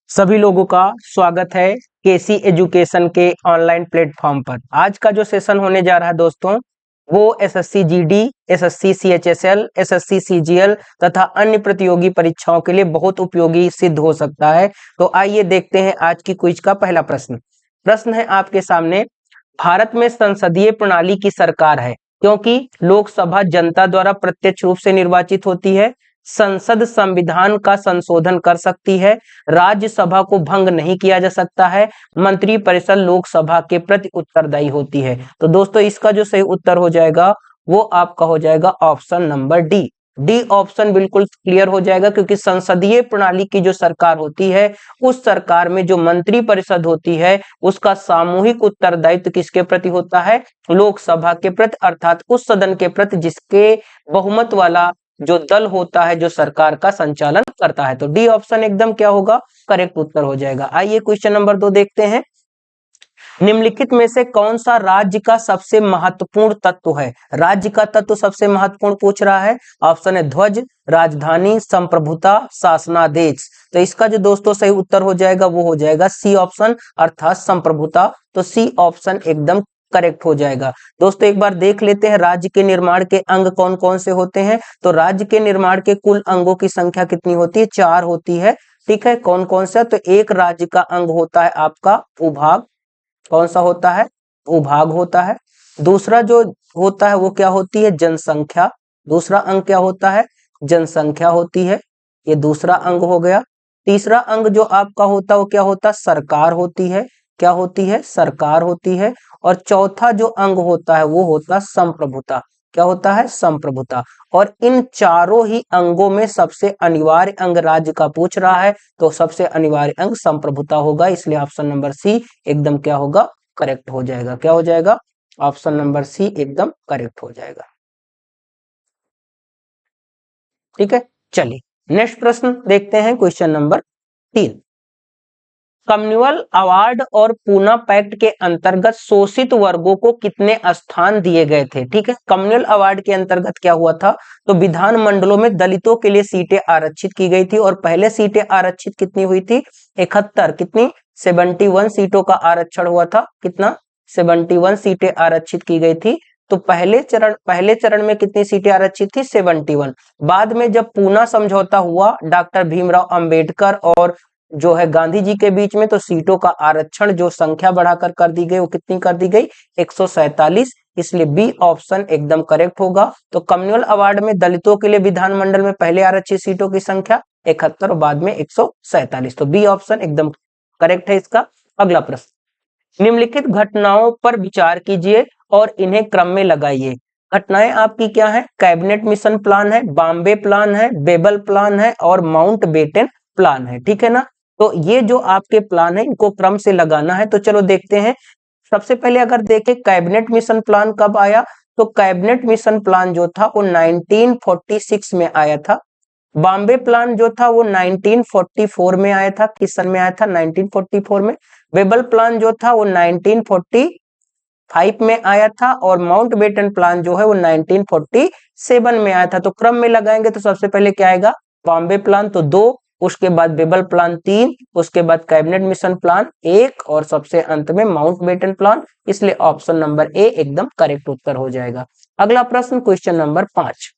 सभी लोगों का स्वागत है केसी एजुकेशन के ऑनलाइन प्लेटफॉर्म पर। आज का जो सेशन होने जा रहा है दोस्तों, वो SSC GD, SSC CHSL, SSC CGL तथा अन्य प्रतियोगी परीक्षाओं के लिए बहुत उपयोगी सिद्ध हो सकता है। तो आइए देखते हैं आज की क्विज का पहला प्रश्न। प्रश्न है आपके सामने, भारत में संसदीय प्रणाली की सरकार है क्योंकि लोकसभा जनता द्वारा प्रत्यक्ष रूप से निर्वाचित होती है, संसद संविधान का संशोधन कर सकती है, राज्यसभा को भंग नहीं किया जा सकता है, मंत्रिपरिषद लोकसभा के प्रति उत्तरदायी होती है। तो दोस्तों इसका जो सही उत्तर हो जाएगा वो आपका हो जाएगा option number D. D option बिल्कुल क्लियर हो जाएगा, क्योंकि संसदीय प्रणाली की जो सरकार होती है उस सरकार में जो मंत्रिपरिषद होती है उसका सामूहिक उत्तरदायित्व किसके प्रति होता है? लोकसभा के प्रति, अर्थात उस सदन के प्रति जिसके बहुमत वाला जो दल होता है जो सरकार का संचालन करता है। तो डी ऑप्शन एकदम क्या होगा? करेक्ट उत्तर हो जाएगा। आइए क्वेश्चन नंबर 2 देखते हैं। निम्नलिखित में से कौन सा राज्य का सबसे महत्वपूर्ण तत्व है? राज्य का तत्व सबसे महत्वपूर्ण पूछ रहा है। ऑप्शन है ध्वज, राजधानी, संप्रभुता, शासनादेश। तो इसका जो दोस्तों सही उत्तर हो जाएगा वो हो जाएगा सी ऑप्शन, अर्थात संप्रभुता। तो सी ऑप्शन एकदम करेक्ट हो जाएगा। दोस्तों एक बार देख लेते हैं राज्य के निर्माण के अंग कौन कौन से होते हैं। तो राज्य के निर्माण के कुल अंगों की संख्या कितनी होती है? 4 होती है। ठीक है, कौन कौन सा? तो एक राज्य का अंग होता है आपका भूभाग। कौन सा होता है? भूभाग होता है। दूसरा जो होता है वो क्या होती है? जनसंख्या। दूसरा अंग क्या होता है? जनसंख्या होती है, ये दूसरा अंग हो गया। तीसरा अंग जो आपका होता है वो क्या होता है? सरकार होती है। क्या होती है? सरकार होती है। और चौथा जो अंग होता है वो होता है संप्रभुता। क्या होता है? संप्रभुता। और इन चारों ही अंगों में सबसे अनिवार्य अंग राज्य का पूछ रहा है, तो सबसे अनिवार्य अंग संप्रभुता होगा। इसलिए ऑप्शन नंबर सी एकदम क्या होगा? करेक्ट हो जाएगा। क्या हो जाएगा? ऑप्शन नंबर सी एकदम करेक्ट हो जाएगा। ठीक है, चलिए नेक्स्ट प्रश्न देखते हैं, क्वेश्चन नंबर 3। कम्युनल अवार्ड और पूना पैक्ट के अंतर्गत शोषित वर्गों को कितने स्थान दिए गए थे? ठीक है, कम्युनल अवार्ड के अंतर्गत क्या हुआ था? तो विधान मंडलों में दलितों के लिए सीटें आरक्षित की गई थी, और पहले सीटें आरक्षित कितनी हुई थी? 71। कितनी? 71 सीटों का आरक्षण हुआ था। कितना? 71 सीटें आरक्षित की गई थी। तो पहले चरण में कितनी सीटें आरक्षित थी? 71। बाद में जब पूना समझौता हुआ डॉक्टर भीमराव अंबेडकर और जो है गांधी जी के बीच में, तो सीटों का आरक्षण जो संख्या बढ़ाकर कर दी गई वो कितनी कर दी गई? 147। इसलिए बी ऑप्शन एकदम करेक्ट होगा। तो कम्युनल अवार्ड में दलितों के लिए विधानमंडल में पहले आरक्षित सीटों की संख्या 71 और बाद में 147। तो बी ऑप्शन एकदम करेक्ट है इसका। अगला प्रश्न, निम्नलिखित घटनाओं पर विचार कीजिए और इन्हें क्रम में लगाइए। घटनाएं आपकी क्या है? कैबिनेट मिशन प्लान है, बॉम्बे प्लान है, बेबल प्लान है और माउंट बेटन प्लान है। ठीक है ना? तो ये जो आपके प्लान है इनको क्रम से लगाना है। तो चलो देखते हैं। सबसे पहले अगर देखें कैबिनेट मिशन प्लान कब आया, तो कैबिनेट मिशन प्लान जो था वो 1946 में आया था। बॉम्बे प्लान जो था वो 1944 में आया था। किस सन में आया था? 1944 में। बेबल प्लान जो था वो 1945 में आया था, और माउंट बेटन प्लान जो है वो 1947 में आया था। तो क्रम में लगाएंगे तो सबसे पहले क्या आएगा? बॉम्बे प्लान तो 2, उसके बाद बेबल प्लान 3, उसके बाद कैबिनेट मिशन प्लान 1 और सबसे अंत में माउंट बेटन प्लान। इसलिए ऑप्शन नंबर ए एकदम करेक्ट उत्तर हो जाएगा। अगला प्रश्न क्वेश्चन नंबर 5।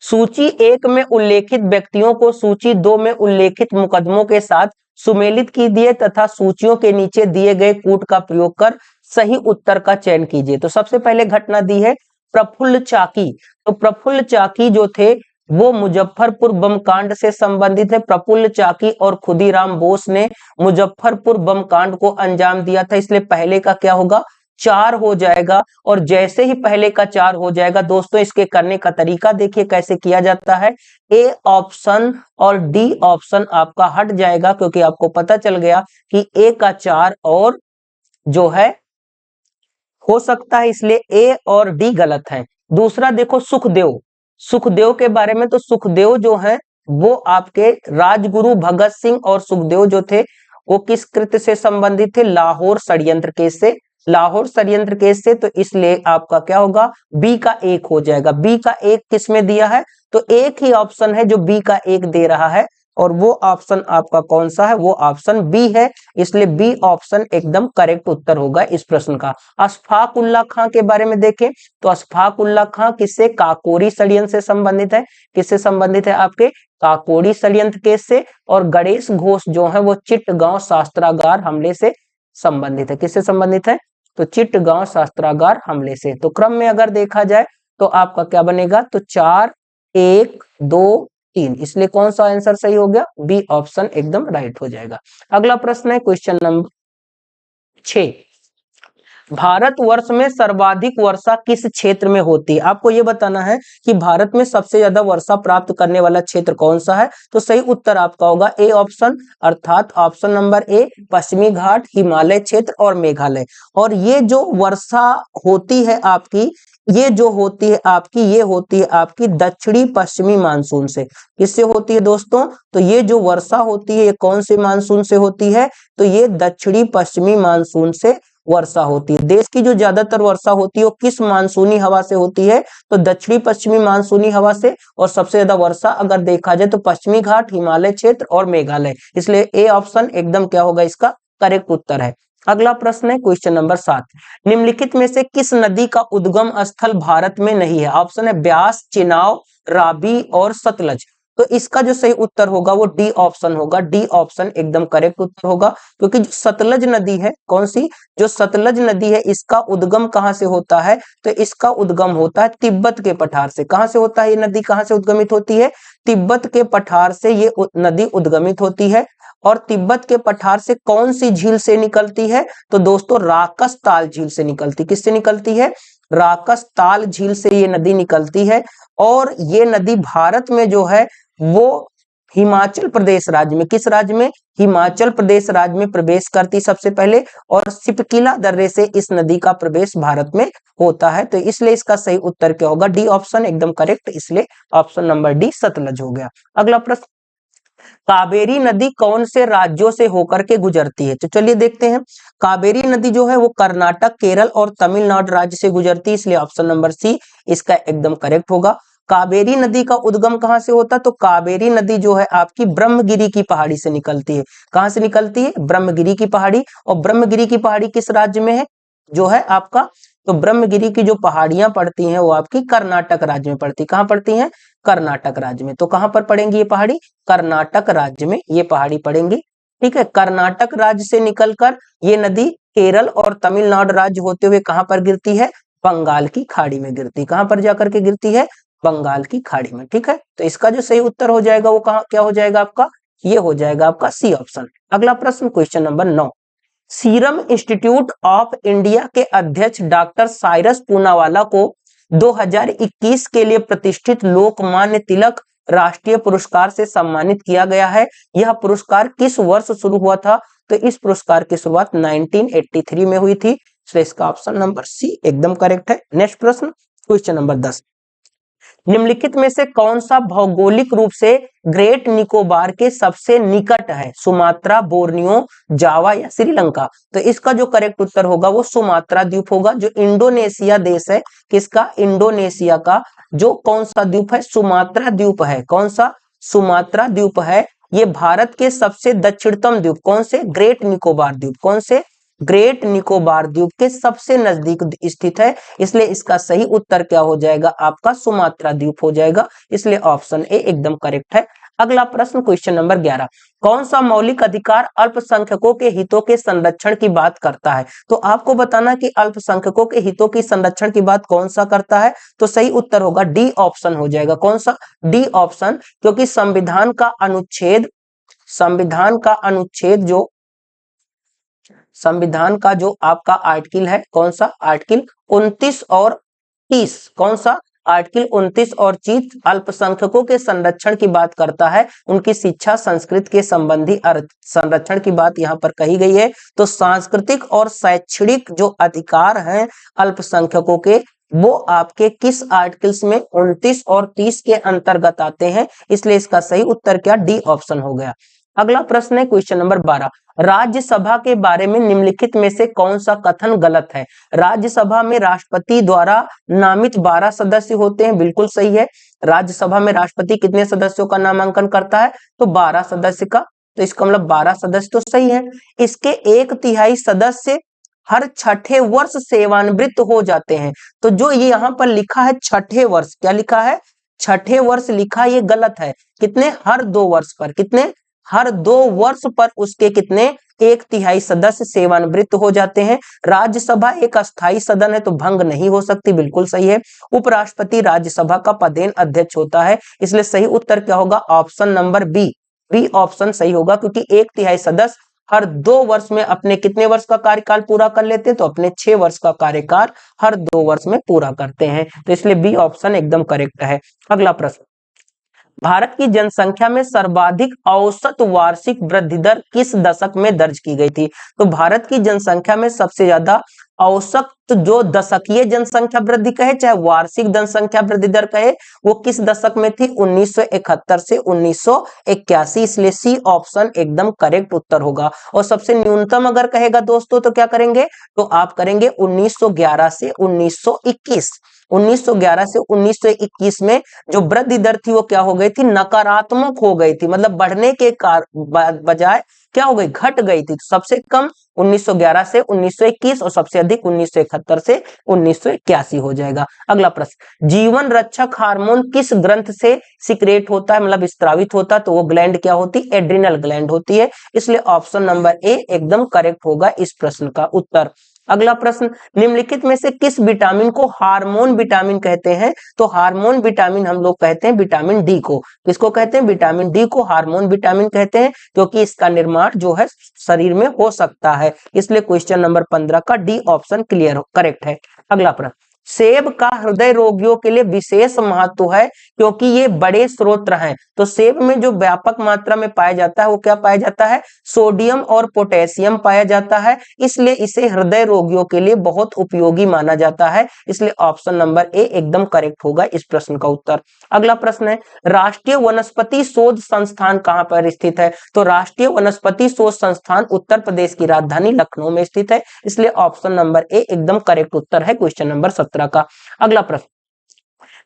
सूची 1 में उल्लेखित व्यक्तियों को सूची 2 में उल्लेखित मुकदमों के साथ सुमेलित कीजिए तथा सूचियों के नीचे दिए गए कूट का प्रयोग कर सही उत्तर का चयन कीजिए। तो सबसे पहले घटना दी है प्रफुल्ल चाकी। तो प्रफुल्ल चाकी जो थे वो मुजफ्फरपुर बम कांड से संबंधित है। प्रफुल्ल चाकी और खुदीराम बोस ने मुजफ्फरपुर बम कांड को अंजाम दिया था। इसलिए पहले का क्या होगा? 4 हो जाएगा। और जैसे ही पहले का 4 हो जाएगा दोस्तों, इसके करने का तरीका देखिए कैसे किया जाता है। ए ऑप्शन और डी ऑप्शन आपका हट जाएगा, क्योंकि आपको पता चल गया कि ए का 4 और जो है हो सकता है, इसलिए ए और डी गलत है। दूसरा देखो सुखदेव, सुखदेव के बारे में, तो सुखदेव जो है वो आपके राजगुरु भगत सिंह और सुखदेव जो थे वो किस कृत्य से संबंधित थे? लाहौर षड्यंत्र केस से। लाहौर षड्यंत्र केस से, तो इसलिए आपका क्या होगा? बी का 1 हो जाएगा। बी का 1 किस में दिया है? तो एक ही ऑप्शन है जो बी का 1 दे रहा है, और वो ऑप्शन आपका कौन सा है, वो ऑप्शन बी है, इसलिए बी ऑप्शन एकदम करेक्ट उत्तर होगा इस प्रश्न का। अशफाक उल्लाह खां के बारे में देखें तो अशफाक उल्लाह खां किससे, काकोरी षड्यंत्र से संबंधित है, किससे संबंधित है, आपके काकोरी षड्यंत्र केस से। और गणेश घोष जो है वो चिटगांव शस्त्रागार हमले से संबंधित है, किससे संबंधित है, तो चिटगांव शस्त्रागार हमले से। तो क्रम में अगर देखा जाए तो आपका क्या बनेगा, तो 4 1 2 3, इसलिए कौन सा आंसर सही हो गया, बी ऑप्शन एकदम राइट हो जाएगा। अगला प्रश्न है क्वेश्चन नंबर 6, भारतवर्ष में सर्वाधिक वर्षा किस क्षेत्र में होती है। आपको यह बताना है कि भारत में सबसे ज्यादा वर्षा प्राप्त करने वाला क्षेत्र कौन सा है, तो सही उत्तर आपका होगा ए ऑप्शन, अर्थात ऑप्शन नंबर ए, पश्चिमी घाट, हिमालय क्षेत्र और मेघालय। और ये जो वर्षा होती है आपकी, ये जो होती है आपकी, ये होती है आपकी दक्षिणी पश्चिमी मानसून से। किससे होती है दोस्तों, तो ये जो वर्षा होती है ये कौन से मानसून से होती है, तो ये दक्षिणी पश्चिमी मानसून से वर्षा होती है। देश की जो ज्यादातर वर्षा होती है वो किस मानसूनी हवा से होती है, तो दक्षिणी पश्चिमी मानसूनी हवा से। और सबसे ज्यादा वर्षा अगर देखा जाए तो पश्चिमी घाट, हिमालय क्षेत्र और मेघालय, इसलिए ए ऑप्शन एकदम क्या होगा, इसका करेक्ट उत्तर है। अगला प्रश्न है क्वेश्चन नंबर 7, निम्नलिखित में से किस नदी का उद्गम स्थल भारत में नहीं है। ऑप्शन है ब्यास, चिनाब, रावी और सतलज। तो इसका जो सही उत्तर होगा वो डी ऑप्शन होगा, डी ऑप्शन एकदम करेक्ट उत्तर होगा। क्योंकि जो सतलज नदी है, कौन सी, जो सतलज नदी है, इसका उद्गम कहां से होता है, तो इसका उद्गम होता है तिब्बत के पठार से। कहां से होता है ये नदी, कहां से उद्गमित होती है, तिब्बत के पठार से ये नदी उद्गमित होती है। और तिब्बत के पठार से कौन सी झील से निकलती है, तो दोस्तों राकसताल झील से निकलती, किससे निकलती है, राकसताल झील से ये नदी निकलती है। और ये नदी भारत में जो है वो हिमाचल प्रदेश राज्य में, किस राज्य में, हिमाचल प्रदेश राज्य में प्रवेश करती सबसे पहले। और सिपकिला दर्रे से इस नदी का प्रवेश भारत में होता है। तो इसलिए इसका सही उत्तर क्या होगा, डी ऑप्शन एकदम करेक्ट, इसलिए ऑप्शन नंबर डी सतलज हो गया। अगला प्रश्न, कावेरी नदी कौन से राज्यों से होकर के गुजरती है, तो चलिए देखते हैं। कावेरी नदी जो है वो कर्नाटक, केरल और तमिलनाडु राज्य से गुजरती है, इसलिए ऑप्शन नंबर सी इसका एकदम करेक्ट होगा। कावेरी नदी का उद्गम कहां से होता है, तो कावेरी नदी जो है आपकी ब्रह्मगिरी की पहाड़ी से निकलती है। कहां से निकलती है, ब्रह्मगिरी की पहाड़ी। और ब्रह्मगिरी की पहाड़ी किस राज्य में है, जो है आपका, तो ब्रह्मगिरी की जो पहाड़ियां पड़ती हैं वो आपकी कर्नाटक राज्य में पड़ती, कहां पड़ती हैं, कर्नाटक राज्य में। तो कहां पर पड़ेंगी ये पहाड़ी, कर्नाटक राज्य में ये पहाड़ी पड़ेंगी। ठीक है, कर्नाटक राज्य से निकलकर ये नदी केरल और तमिलनाडु राज्य होते हुए कहां पर गिरती है, बंगाल की खाड़ी में गिरती, कहां पर जाकर के गिरती है, बंगाल की खाड़ी में। ठीक है, तो इसका जो सही उत्तर हो जाएगा वो कहां, क्या हो जाएगा आपका, ये हो जाएगा आपका सी ऑप्शन। अगला प्रश्न question number 9, Serum Institute of India के अध्यक्ष डॉक्टर साइरस पूनावाला को 2021 के लिए प्रतिष्ठित लोकमान्य तिलक राष्ट्रीय पुरस्कार से सम्मानित किया गया है। यह पुरस्कार किस वर्ष शुरू हुआ था, तो इस पुरस्कार की शुरुआत 1983 में हुई थी, इसलिए इसका ऑप्शन नंबर सी एकदम करेक्ट है। नेक्स्ट प्रश्न क्वेश्चन नंबर 10, निम्नलिखित में से कौन सा भौगोलिक रूप से ग्रेट निकोबार के सबसे निकट है, सुमात्रा, बोर्नियो, जावा या श्रीलंका। तो इसका जो करेक्ट उत्तर होगा वो सुमात्रा द्वीप होगा, जो इंडोनेशिया देश है, किसका, इंडोनेशिया का जो कौन सा द्वीप है, सुमात्रा द्वीप है। कौन सा, सुमात्रा द्वीप है। ये भारत के सबसे दक्षिणतम द्वीप, कौन से, ग्रेट निकोबार द्वीप, कौन से, ग्रेट निकोबार द्वीप के सबसे नजदीक स्थित है, इसलिए इसका सही उत्तर क्या हो जाएगा आपका, सुमात्रा द्वीप हो जाएगा, इसलिए ऑप्शन ए एकदम करेक्ट है। अगला प्रश्न क्वेश्चन नंबर 11, कौन सा मौलिक अधिकार अल्पसंख्यकों के हितों के संरक्षण की बात करता है। तो आपको बताना कि अल्पसंख्यकों के हितों की संरक्षण की बात कौन सा करता है, तो सही उत्तर होगा डी ऑप्शन हो जाएगा। कौन सा, डी ऑप्शन, क्योंकि संविधान का अनुच्छेद, संविधान का अनुच्छेद जो, संविधान का जो आपका आर्टिकल है, कौन सा, आर्टिकल 29 और 30, कौन सा, आर्टिकल 29 और 30 अल्पसंख्यकों के संरक्षण की बात करता है, उनकी शिक्षा संस्कृति के संबंधी संरक्षण की बात यहाँ पर कही गई है। तो सांस्कृतिक और शैक्षणिक जो अधिकार हैं अल्पसंख्यकों के, वो आपके किस आर्टिकल्स में 29 और 30 के अंतर्गत आते हैं, इसलिए इसका सही उत्तर क्या, डी ऑप्शन हो गया। अगला प्रश्न है क्वेश्चन नंबर 12, राज्यसभा के बारे में निम्नलिखित में से कौन सा कथन गलत है। राज्यसभा में राष्ट्रपति द्वारा नामित 12 सदस्य होते हैं, बिल्कुल सही है। राज्यसभा में राष्ट्रपति कितने सदस्यों का नामांकन करता है? तो 12 सदस्य का। तो इसका मतलब 12 सदस्य तो सही है। इसके 1/3 सदस्य हर छठे वर्ष सेवानिवृत्त हो जाते हैं। तो जो ये यहाँ पर लिखा है छठे वर्ष, क्या लिखा है? छठे वर्ष लिखा, ये गलत है। कितने? हर 2 वर्ष पर। कितने? हर 2 वर्ष पर उसके कितने? 1/3 सदस्य सेवानिवृत्त हो जाते हैं। राज्यसभा एक अस्थायी सदन है तो भंग नहीं हो सकती, बिल्कुल सही है। उपराष्ट्रपति राज्यसभा का पदेन अध्यक्ष होता है, इसलिए सही उत्तर क्या होगा? Option number B. B option सही होगा, क्योंकि 1/3 सदस्य हर 2 वर्ष में अपने कितने वर्ष का कार्यकाल पूरा कर लेते हैं? तो अपने 6 वर्ष का कार्यकाल हर 2 वर्ष में पूरा करते हैं। तो इसलिए बी ऑप्शन एकदम करेक्ट है। अगला प्रश्न, भारत की जनसंख्या में सर्वाधिक औसत वार्षिक वृद्धि दर किस दशक में दर्ज की गई थी? तो भारत की जनसंख्या में सबसे ज्यादा औसत जो दशकीय जनसंख्या वृद्धि कहे चाहे वार्षिक जनसंख्या वृद्धि दर कहे, वो किस दशक में थी? 1971 से 1981। इसलिए सी ऑप्शन एकदम करेक्ट उत्तर होगा। और सबसे न्यूनतम अगर कहेगा दोस्तों तो क्या करेंगे? तो आप करेंगे 1911 से 1921। 1911 से 1921 में जो वृद्धि दर थी वो क्या हो गई थी? नकारात्मक हो गई थी, मतलब बढ़ने के बजाय क्या हो गई? घट गई थी। तो सबसे कम 1911 से 1921 और सबसे अधिक 1971 से 1981 हो जाएगा। अगला प्रश्न, जीवन रक्षक हार्मोन किस ग्रंथ से सिक्रेट होता है, मतलब स्त्रावित होता है? तो वो ग्लैंड क्या होती? एड्रिनल ग्लैंड होती है। इसलिए ऑप्शन नंबर ए एकदम करेक्ट होगा इस प्रश्न का उत्तर। अगला प्रश्न, निम्नलिखित में से किस विटामिन को हार्मोन विटामिन कहते हैं? तो हार्मोन विटामिन हम लोग कहते हैं विटामिन डी को। किसको कहते हैं? विटामिन डी को हार्मोन विटामिन कहते हैं, क्योंकि इसका निर्माण जो है शरीर में हो सकता है। इसलिए क्वेश्चन नंबर 15 का डी ऑप्शन क्लियर करेक्ट है। अगला प्रश्न, सेब का हृदय रोगियों के लिए विशेष महत्व है क्योंकि ये बड़े स्रोत हैं। तो सेब में जो व्यापक मात्रा में पाया जाता है वो क्या पाया जाता है? सोडियम और पोटेशियम पाया जाता है, इसलिए इसे हृदय रोगियों के लिए बहुत उपयोगी माना जाता है। इसलिए ऑप्शन नंबर ए एकदम करेक्ट होगा इस प्रश्न का उत्तर। अगला प्रश्न है, राष्ट्रीय वनस्पति शोध संस्थान कहां पर स्थित है? तो राष्ट्रीय वनस्पति शोध संस्थान उत्तर प्रदेश की राजधानी लखनऊ में स्थित है। इसलिए ऑप्शन नंबर ए एकदम करेक्ट उत्तर है क्वेश्चन नंबर 17 का। अगला प्रश्न,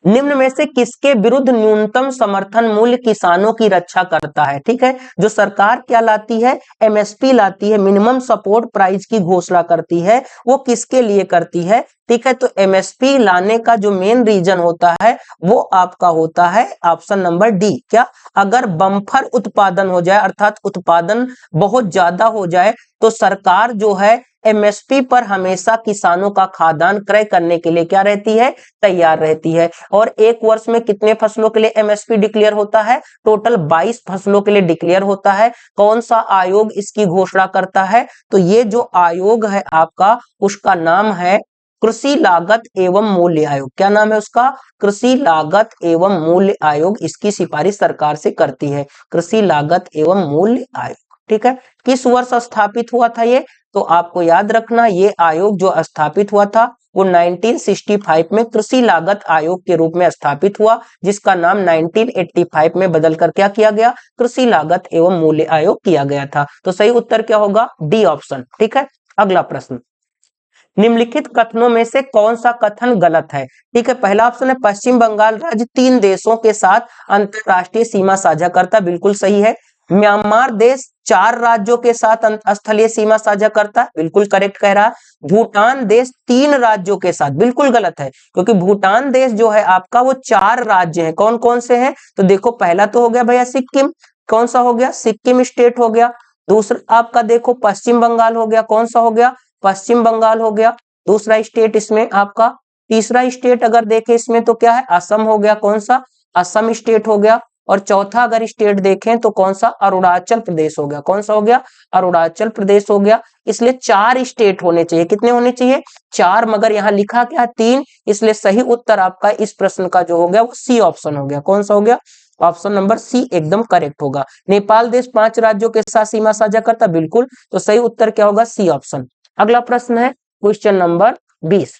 निम्न में से किसके विरुद्ध न्यूनतम समर्थन मूल्य किसानों की रक्षा करता है? ठीक है, जो सरकार क्या लाती है? एमएसपी लाती है, मिनिमम सपोर्ट प्राइस की घोषणा करती है। वो किसके लिए करती है? ठीक है, तो एमएसपी लाने का जो मेन रीजन होता है वो आपका होता है ऑप्शन नंबर डी। क्या? अगर बम्पर उत्पादन हो जाए, अर्थात उत्पादन बहुत ज्यादा हो जाए, तो सरकार जो है एमएसपी पर हमेशा किसानों का खाद्यान्न क्रय करने के लिए क्या रहती है? तैयार रहती है। और एक वर्ष में कितने फसलों के लिए एमएसपी डिक्लेयर होता है? टोटल 22 फसलों के लिए डिक्लेयर होता है। कौन सा आयोग इसकी घोषणा करता है? तो ये जो आयोग है आपका, उसका नाम है कृषि लागत एवं मूल्य आयोग। क्या नाम है उसका? कृषि लागत एवं मूल्य आयोग। इसकी सिफारिश सरकार से करती है, कृषि लागत एवं मूल्य आयोग। ठीक है, किस वर्ष स्थापित हुआ था ये? तो आपको याद रखना, ये आयोग जो स्थापित हुआ था वो 1965 में कृषि लागत आयोग के रूप में स्थापित हुआ, जिसका नाम 1985 में बदलकर क्या किया गया? कृषि लागत एवं मूल्य आयोग किया गया था। तो सही उत्तर क्या होगा? D option. ठीक है, अगला प्रश्न, निम्नलिखित कथनों में से कौन सा कथन गलत है? ठीक है, पहला ऑप्शन है पश्चिम बंगाल राज्य 3 देशों के साथ अंतरराष्ट्रीय सीमा साझा करता, बिल्कुल सही है। म्यांमार देश 4 राज्यों के साथ स्थलीय सीमा साझा करता है, बिल्कुल करेक्ट कह रहा है। भूटान देश 3 राज्यों के साथ, बिल्कुल गलत है, क्योंकि भूटान देश जो है आपका वो 4 राज्य है। कौन कौन से हैं? तो देखो, पहला तो हो गया भैया सिक्किम। कौन सा हो गया? सिक्किम स्टेट हो गया। दूसरा आपका देखो पश्चिम बंगाल हो गया। कौन सा हो गया? पश्चिम बंगाल हो गया दूसरा स्टेट इसमें आपका। तीसरा स्टेट अगर देखें इसमें तो क्या है? असम हो गया। कौन सा? असम स्टेट हो गया। और चौथा अगर स्टेट देखें तो कौन सा? अरुणाचल प्रदेश हो गया। कौन सा हो गया? अरुणाचल प्रदेश हो गया। इसलिए 4 स्टेट होने चाहिए। कितने होने चाहिए? 4, मगर यहाँ लिखा क्या? 3। इसलिए सही उत्तर आपका इस प्रश्न का जो हो गया वो सी ऑप्शन हो गया। कौन सा हो गया? ऑप्शन नंबर सी एकदम करेक्ट होगा। नेपाल देश 5 राज्यों के साथ सीमा साझा करता, बिल्कुल। तो सही उत्तर क्या होगा? C option. अगला प्रश्न है क्वेश्चन नंबर 20,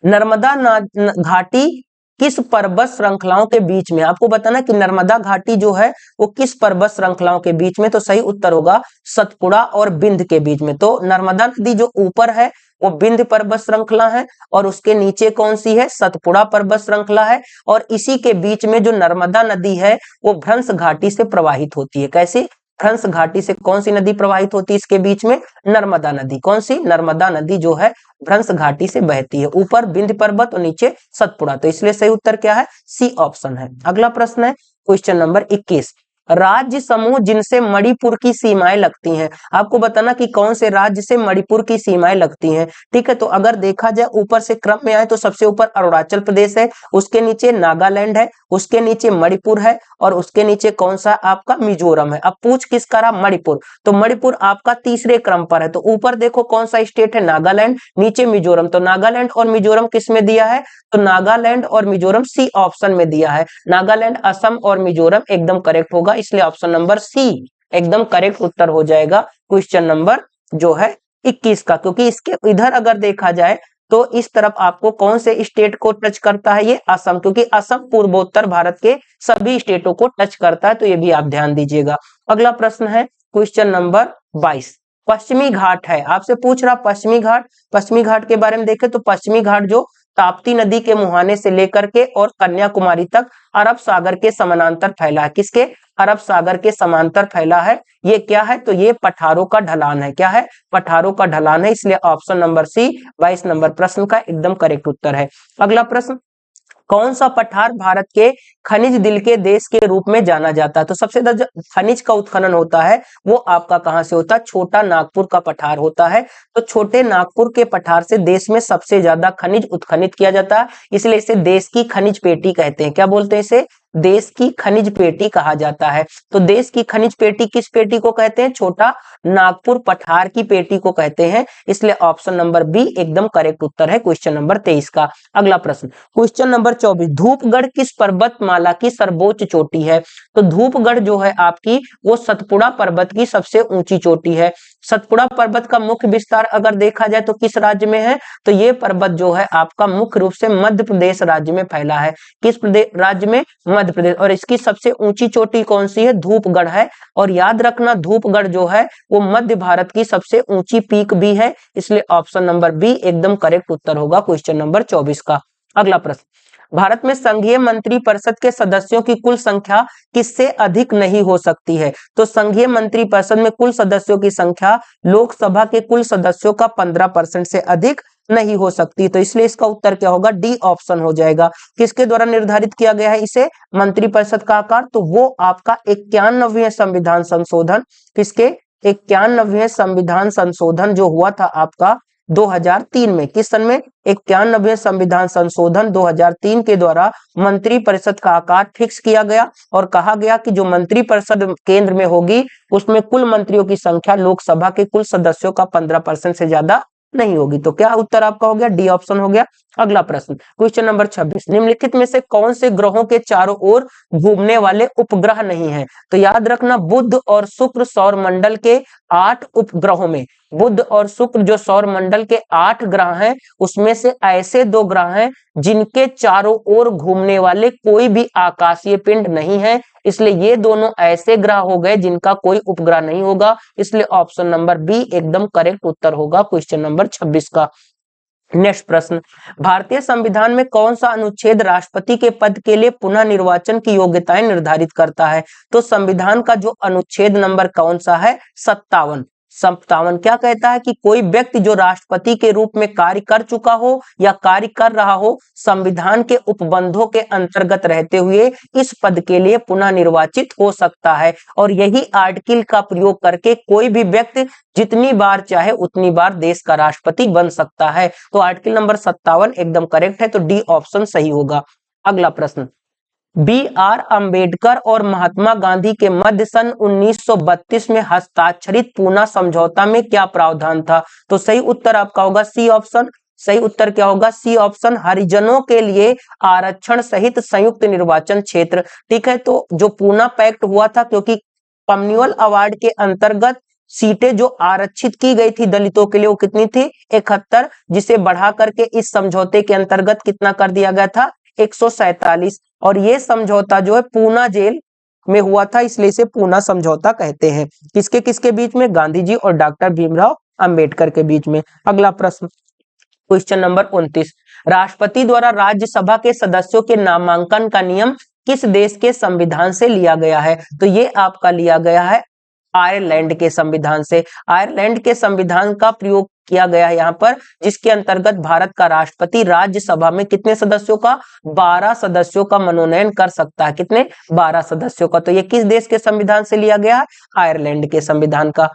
नर्मदा घाटी किस पर्वत श्रृंखलाओं के बीच में, आपको बताना कि नर्मदा घाटी जो है वो किस पर्वत श्रृंखलाओं के बीच में, तो सही उत्तर होगा सतपुड़ा और विंध्य के बीच में। तो नर्मदा नदी जो ऊपर है वो विंध्य पर्वत श्रृंखला है और उसके नीचे कौन सी है, सतपुड़ा पर्वत श्रृंखला है, और इसी के बीच में जो नर्मदा नदी है वो भ्रंश घाटी से प्रवाहित होती है। कैसे, भ्रंश घाटी से कौन सी नदी प्रवाहित होती है इसके बीच में, नर्मदा नदी। कौन सी, नर्मदा नदी जो है भ्रंश घाटी से बहती है, ऊपर विंध्य पर्वत और नीचे सतपुड़ा। तो इसलिए सही उत्तर क्या है, सी ऑप्शन है। अगला प्रश्न है क्वेश्चन नंबर 21, राज्य समूह जिनसे मणिपुर की सीमाएं लगती हैं। आपको बताना कि कौन से राज्य से मणिपुर की सीमाएं लगती हैं। ठीक है, तो अगर देखा जाए ऊपर से क्रम में आए तो सबसे ऊपर अरुणाचल प्रदेश है, उसके नीचे नागालैंड है, उसके नीचे मणिपुर है और उसके नीचे कौन सा आपका मिजोरम है। अब पूछ किसका रहा, मणिपुर, तो मणिपुर आपका तीसरे क्रम पर है। तो ऊपर देखो कौन सा स्टेट है, नागालैंड, नीचे मिजोरम, तो नागालैंड और मिजोरम किस में दिया है, तो नागालैंड और मिजोरम सी ऑप्शन में दिया है। नागालैंड, असम और मिजोरम एकदम करेक्ट होगा, इसलिए ऑप्शन नंबर सी एकदम करेक्ट उत्तर हो जाएगा क्वेश्चन नंबर जो है 21 का। क्योंकि इसके इधर अगर देखा जाए तो इस तरफ आपको कौन से स्टेट को टच करता है, ये असम, क्योंकि असम पूर्वोत्तर भारत के सभी स्टेटों को टच करता है, तो ये भी आप ध्यान दीजिएगा। अगला प्रश्न है क्वेश्चन नंबर 22, पश्चिमी घाट है, आपसे पूछ रहा पश्चिमी घाट। पश्चिमी घाट के बारे में देखें तो पश्चिमी घाट जो ताप्ती नदी के मुहाने से लेकर के और कन्याकुमारी तक अरब सागर के समानांतर फैला है। किसके, अरब सागर के समांतर फैला है। ये क्या है, तो ये पठारों का ढलान है। क्या है, पठारों का ढलान है, इसलिए ऑप्शन नंबर सी 22 नंबर प्रश्न का एकदम करेक्ट उत्तर है। अगला प्रश्न, कौन सा पठार भारत के खनिज दिल के देश के रूप में जाना जाता है। तो सबसे ज्यादा खनिज का उत्खनन होता है वो आपका कहां से होता है, छोटा नागपुर का पठार होता है। तो छोटे नागपुर के पठार से देश में सबसे ज्यादा खनिज उत्खनित किया जाता है, इसलिए इसे देश की खनिज पेटी कहते हैं। क्या बोलते हैं इसे, देश की खनिज पेटी कहा जाता है। तो देश की खनिज पेटी किस पेटी को कहते हैं, छोटा नागपुर पठार की पेटी को कहते हैं, इसलिए ऑप्शन नंबर बी एकदम करेक्ट उत्तर है क्वेश्चन नंबर 23 का। अगला प्रश्न क्वेश्चन नंबर 24, धूपगढ़ किस पर्वतमाला की सर्वोच्च चोटी है। तो धूपगढ़ जो है आपकी वो सतपुड़ा पर्वत की सबसे ऊंची चोटी है। सतपुड़ा पर्वत का मुख्य विस्तार अगर देखा जाए तो किस राज्य में है, तो ये पर्वत जो है आपका मुख्य रूप से मध्य प्रदेश राज्य में फैला है। किस प्रदेश राज्य में, मध्य प्रदेश, और इसकी सबसे ऊंची चोटी कौन सी है, धूपगढ़ है। और याद रखना धूपगढ़ जो है वो मध्य भारत की सबसे ऊंची पीक भी है, इसलिए ऑप्शन नंबर बी एकदम करेक्ट उत्तर होगा क्वेश्चन नंबर 24 का। अगला प्रश्न, भारत में संघीय मंत्री परिषद के सदस्यों की कुल संख्या किससे अधिक नहीं हो सकती है। तो संघीय मंत्री परिषद में कुल सदस्यों की संख्या लोकसभा के कुल सदस्यों का 15% से अधिक नहीं हो सकती। तो इसलिए इसका उत्तर क्या होगा, डी ऑप्शन हो जाएगा। किसके द्वारा निर्धारित किया गया है इसे, मंत्रिपरिषद का आकार, तो वो आपका 91वें संविधान संशोधन, किसके 91वें संविधान संशोधन जो हुआ था आपका 2003 में। किस सन में, 91वें संविधान संशोधन 2003 के द्वारा मंत्री परिषद का आकार फिक्स किया गया और कहा गया कि जो मंत्री परिषद केंद्र में होगी उसमें कुल मंत्रियों की संख्या लोकसभा के कुल सदस्यों का 15% से ज्यादा नहीं होगी। तो क्या उत्तर आपका हो गया, डी ऑप्शन हो गया। अगला प्रश्न क्वेश्चन नंबर 26, निम्नलिखित में से कौन से ग्रहों के चारों ओर घूमने वाले उपग्रह नहीं है। तो याद रखना बुध और शुक्र सौर मंडल के 8 उपग्रहों में, बुध और शुक्र जो सौर मंडल के 8 ग्रह हैं उसमें से ऐसे 2 ग्रह हैं जिनके चारों ओर घूमने वाले कोई भी आकाशीय पिंड नहीं है, इसलिए ये दोनों ऐसे ग्रह हो गए जिनका कोई उपग्रह नहीं होगा, इसलिए ऑप्शन नंबर बी एकदम करेक्ट उत्तर होगा क्वेश्चन नंबर 26 का। नेक्स्ट प्रश्न, भारतीय संविधान में कौन सा अनुच्छेद राष्ट्रपति के पद के लिए पुनः निर्वाचन की योग्यताएं निर्धारित करता है। तो संविधान का जो अनुच्छेद नंबर कौन सा है, 57 क्या कहता है कि कोई व्यक्ति जो राष्ट्रपति के रूप में कार्य कर चुका हो या कार्य कर रहा हो संविधान के उपबंधों के अंतर्गत रहते हुए इस पद के लिए पुनः निर्वाचित हो सकता है। और यही आर्टिकल का प्रयोग करके कोई भी व्यक्ति जितनी बार चाहे उतनी बार देश का राष्ट्रपति बन सकता है। तो आर्टिकल नंबर 57 एकदम करेक्ट है, तो डी ऑप्शन सही होगा। अगला प्रश्न, B.R. अंबेडकर और महात्मा गांधी के मध्य सन 1932 में हस्ताक्षरित पूना समझौता में क्या प्रावधान था। तो सही उत्तर आपका होगा सी ऑप्शन। सही उत्तर क्या होगा, सी ऑप्शन, हरिजनों के लिए आरक्षण सहित संयुक्त निर्वाचन क्षेत्र। ठीक है, तो जो पूना पैक्ट हुआ था क्योंकि कम्युनल अवार्ड के अंतर्गत सीटें जो आरक्षित की गई थी दलितों के लिए वो कितनी थी, 71, जिसे बढ़ा करके इस समझौते के अंतर्गत कितना कर दिया गया था, 1847 और ये समझौता जो है पूना जेल में हुआ था, इसलिए इसे पूना समझौता कहते हैं। किसके किसके बीच में? गांधी जी और डॉक्टर भीमराव अंबेडकर के बीच में। अगला प्रश्न, क्वेश्चन नंबर 29, राष्ट्रपति द्वारा राज्यसभा के सदस्यों के नामांकन का नियम किस देश के संविधान से लिया गया है? तो ये आपका लिया गया है आयरलैंड के संविधान से। आयरलैंड के संविधान का प्रयोग किया गया है यहाँ पर, जिसके अंतर्गत भारत का राष्ट्रपति राज्यसभा में कितने सदस्यों का? 12 सदस्यों का मनोनयन कर सकता है। कितने? 12 सदस्यों का। तो ये किस देश के संविधान से लिया गया है? आयरलैंड के संविधान का।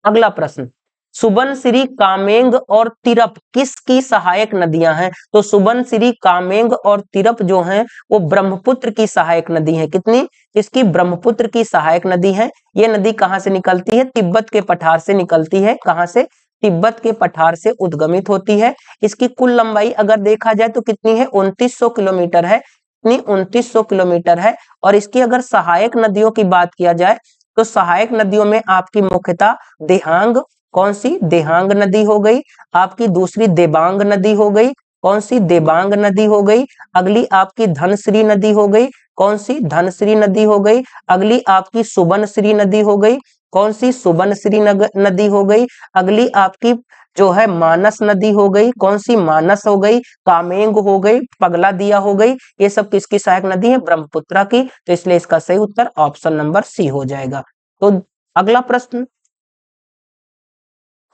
अगला प्रश्न, सुबनसिरी, कामेंग और तिरप किसकी सहायक नदियां हैं? तो सुबनसिरी, कामेंग और तिरप जो हैं वो ब्रह्मपुत्र की सहायक नदी है। कितनी? इसकी ब्रह्मपुत्र की सहायक नदी है। ये नदी कहां से निकलती है? तिब्बत के पठार से निकलती है। कहां से? तिब्बत के पठार से उद्गमित होती है। इसकी कुल लंबाई अगर देखा जाए तो कितनी है? 2900 किलोमीटर है। कितनी? 2900 किलोमीटर है। और इसकी अगर सहायक नदियों की बात किया जाए तो सहायक नदियों में आपकी मुख्यतः देहांग, कौन सी? देहांग नदी हो गई। आपकी दूसरी देबांग नदी हो गई। कौन सी? देबांग नदी हो गई। अगली आपकी धनश्री नदी हो गई। कौन सी? धनश्री नदी हो गई। अगली आपकी सुबनश्री नदी हो गई। कौन सी? सुबनश्री नदी हो गई। अगली आपकी जो है मानस नदी हो गई। कौन सी? मानस हो गई। कामेंग हो गई, पगला दिया हो गई। ये सब किसकी सहायक नदी है? ब्रह्मपुत्र की। तो इसलिए इसका सही उत्तर ऑप्शन नंबर सी हो जाएगा। तो अगला प्रश्न,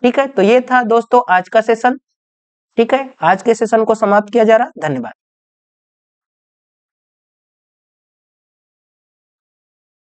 ठीक है, तो ये था दोस्तों आज का सेशन। ठीक है, आज के सेशन को समाप्त किया जा रहा। धन्यवाद।